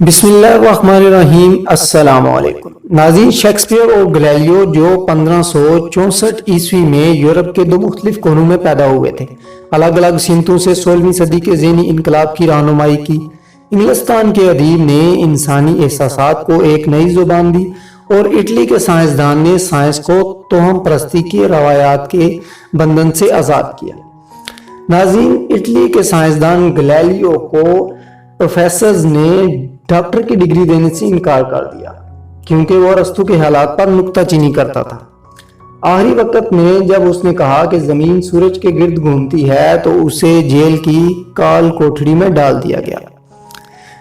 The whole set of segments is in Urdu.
بسم اللہ الرحمن الرحیم۔ السلام علیکم ناظرین، شیکسپیئر اور گلیلیو جو 1564 عیسوی میں یورپ کے دو مختلف کونوں میں پیدا ہوئے تھے، الگ الگ سمتوں سے 16ویں صدی کے ذہنی انقلاب کی رہنمائی کی۔ انگلستان کے ادیب نے انسانی احساسات کو ایک نئی زبان دی اور اٹلی کے سائنسدان نے سائنس کو توہم پرستی کے روایات کے بندھن سے آزاد کیا۔ ناظرین، اٹلی کے سائنسدان گلیلیو کو پروفیسرز نے ڈاکٹر کی ڈگری دینے سے انکار کر دیا کیونکہ وہ ارسطو کے حالات پر نکتہ چینی کرتا تھا۔ آخری وقت میں جب اس نے کہا کہ زمین سورج کے گرد گھومتی ہے تو اسے جیل کی کال کوٹڑی میں ڈال دیا گیا۔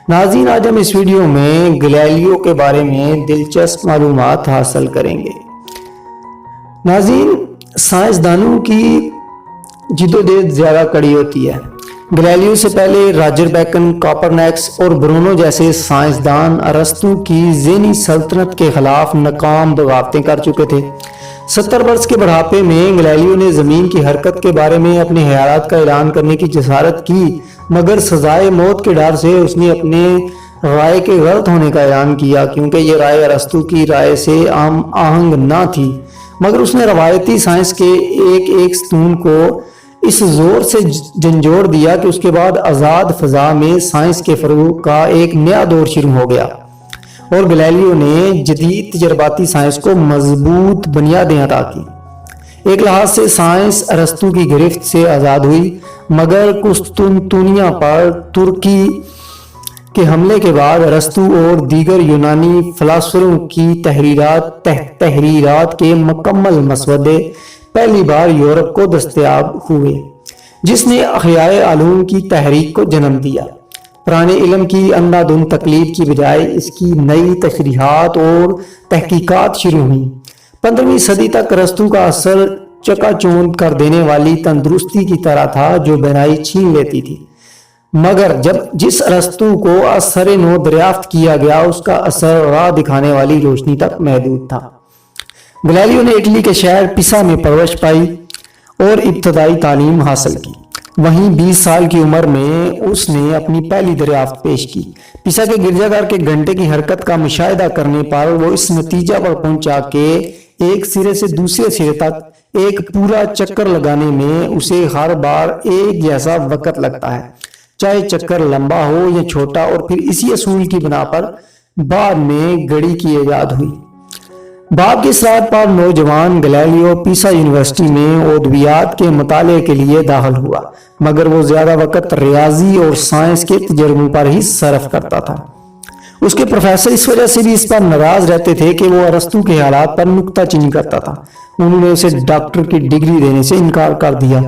ناظرین، آج ہم اس ویڈیو میں گلیلیو کے بارے میں دلچسپ معلومات حاصل کریں گے۔ ناظرین، سائنسدانوں کی جدوجہد زیادہ کڑی ہوتی ہے۔ گلیلیو سے پہلے راجر بیکن، کوپرنیکس اور برونو جیسے سائنسدان ارسطو کی ذہنی سلطنت کے خلاف ناکام بغاوتیں کر چکے تھے۔ 70 برس کے بڑھاپے میں گلیلیو نے زمین کی حرکت کے بارے میں اپنے خیالات کا اعلان کرنے کی جسارت کی، مگر سزائے موت کے ڈر سے اس نے اپنے رائے کے غلط ہونے کا اعلان کیا کیونکہ یہ رائے ارسطو کی رائے سے آہنگ نہ تھی، مگر اس نے روایتی سائنس کے ایک ستون کو اس زور سے جھنجھوڑ دیا کہ اس کے بعد آزاد فضا میں سائنس کے فروغ کا ایک نیا دور شروع ہو گیا اور گلیلیو نے جدید تجرباتی سائنس کو مضبوط بنیادیں عطا کی۔ ایک لحاظ سے سائنس ارسطو کی گرفت سے آزاد ہوئی، مگر قسطنطنیہ پر ترکی کے حملے کے بعد ارسطو اور دیگر یونانی فلاسفروں کی تحریرات کے مکمل مسودے پہلی بار یورپ کو دستیاب ہوئے، جس نے احیاء علوم کی تحریک کو جنم دیا۔ پرانے علم کی اندھا دھند تقلید کی بجائے اس کی نئی تشریحات اور تحقیقات شروع ہوئیں۔ 15ویں صدی تک ارسطو کا اثر چکا چوند کر دینے والی تندرستی کی طرح تھا جو بینائی چھین لیتی تھی، مگر جس ارسطو کو اثر نو دریافت کیا گیا اس کا اثر راہ دکھانے والی روشنی تک محدود تھا۔ گلیلیو نے اٹلی کے شہر پیسا میں پرورش پائی اور ابتدائی تعلیم حاصل کی۔ وہیں 20 سال کی عمر میں اس نے اپنی پہلی دریافت پیش کی۔ پیسا کے گرجا گھر کے گھنٹے کی حرکت کا مشاہدہ کرنے پر وہ اس نتیجہ پر پہنچا کہ ایک سرے سے دوسرے سرے تک ایک پورا چکر لگانے میں اسے ہر بار ایک جیسا وقت لگتا ہے، چاہے چکر لمبا ہو یا چھوٹا، اور پھر اسی اصول کی بنا پر بعد میں گھڑی کی ایجاد ہوئی۔ باپ کی اصلاحات پر نوجوان گلیلیو پیسا یونیورسٹی میں ادویات کے مطالعے کے لیے داخل ہوا، مگر وہ زیادہ وقت ریاضی اور سائنس کے تجربوں پر ہی صرف کرتا تھا۔ اس کے پروفیسر اس وجہ سے بھی اس پر ناراض رہتے تھے کہ وہ ارسطو کے حالات پر نکتہ چینی کرتا تھا۔ انہوں نے اسے ڈاکٹر کی ڈگری دینے سے انکار کر دیا۔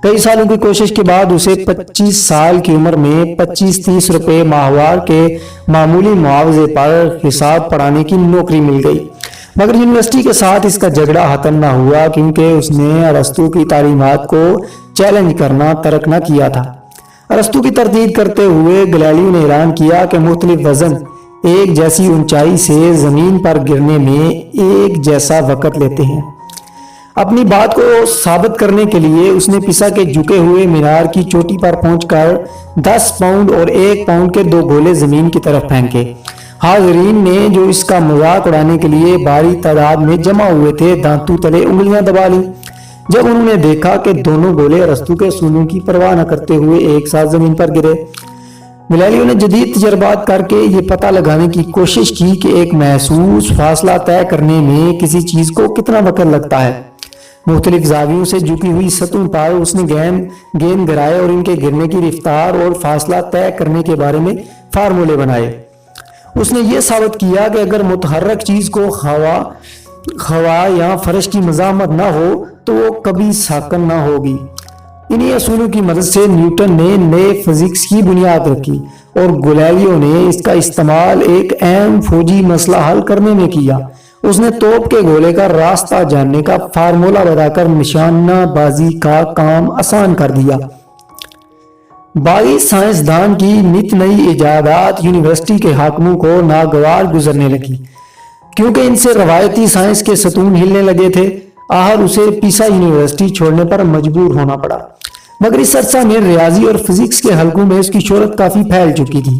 کئی سالوں کی کوشش کے بعد اسے 25 سال کی عمر میں 25-30 روپے ماہوار کے معمولی معاوضے پر حساب پڑھانے کی نوکری مل گئی، مگر یونیورسٹی کے ساتھ اس کا جھگڑا ختم نہ ہوا کیونکہ اس نے ارسطو کی تعلیمات کو چیلنج کرنا ترک نہ کیا تھا۔ ارسطو کی تردید کرتے ہوئے گلیلیو نے اعلان کیا کہ مختلف وزن ایک جیسی اونچائی سے زمین پر گرنے میں ایک جیسا وقت لیتے ہیں۔ اپنی بات کو ثابت کرنے کے لیے اس نے پیسا کے جھکے ہوئے مینار کی چوٹی پر پہنچ کر 10 پاؤنڈ اور 1 پاؤنڈ کے 2 گولے زمین کی طرف پھینکے۔ حاضرین نے جو اس کا مذاق اڑانے کے لیے بھاری تعداد میں جمع ہوئے تھے دانتوں تلے انگلیاں دبا لیں جب انہوں نے دیکھا کہ دونوں گولے ارسطو کے اصولوں کی پرواہ نہ کرتے ہوئے ایک ساتھ زمین پر گرے۔ گلیلیو نے جدید تجربات کر کے یہ پتہ لگانے کی کوشش کی کہ ایک محسوس فاصلہ طے کرنے میں کسی چیز کو کتنا وقت لگتا ہے۔ مختلف زاویوں سے جھکی ہوئی سطحوں پر اس نے گیند گرائے اور ان کے گرنے کی رفتار اور فاصلہ طے کرنے کے بارے میں فارمولے بنائے۔ اس نے یہ ثابت کیا کہ اگر متحرک چیز کو ہوا یا فرش کی مزاحمت نہ ہو تو وہ کبھی ساکن نہ ہوگی۔ انہی اصولوں کی مدد سے نیوٹن نے نئے فزکس کی بنیاد رکھی اور گلیلیو نے اس کا استعمال ایک اہم فوجی مسئلہ حل کرنے میں کیا۔ اس نے توپ کے گولے کا راستہ جاننے کا فارمولہ بتا کر نشانہ بازی کا کام آسان کر دیا۔ باغی سائنسدان کی نت نئی ایجادات یونیورسٹی کے حاکموں کو ناگوار گزرنے لگی کیونکہ ان سے روایتی سائنس کے ستون ہلنے لگے تھے۔ آخر اسے پیسا یونیورسٹی چھوڑنے پر مجبور ہونا پڑا، مگر اس عرصہ میں ریاضی اور فزکس کے حلقوں میں اس کی شہرت کافی پھیل چکی تھی۔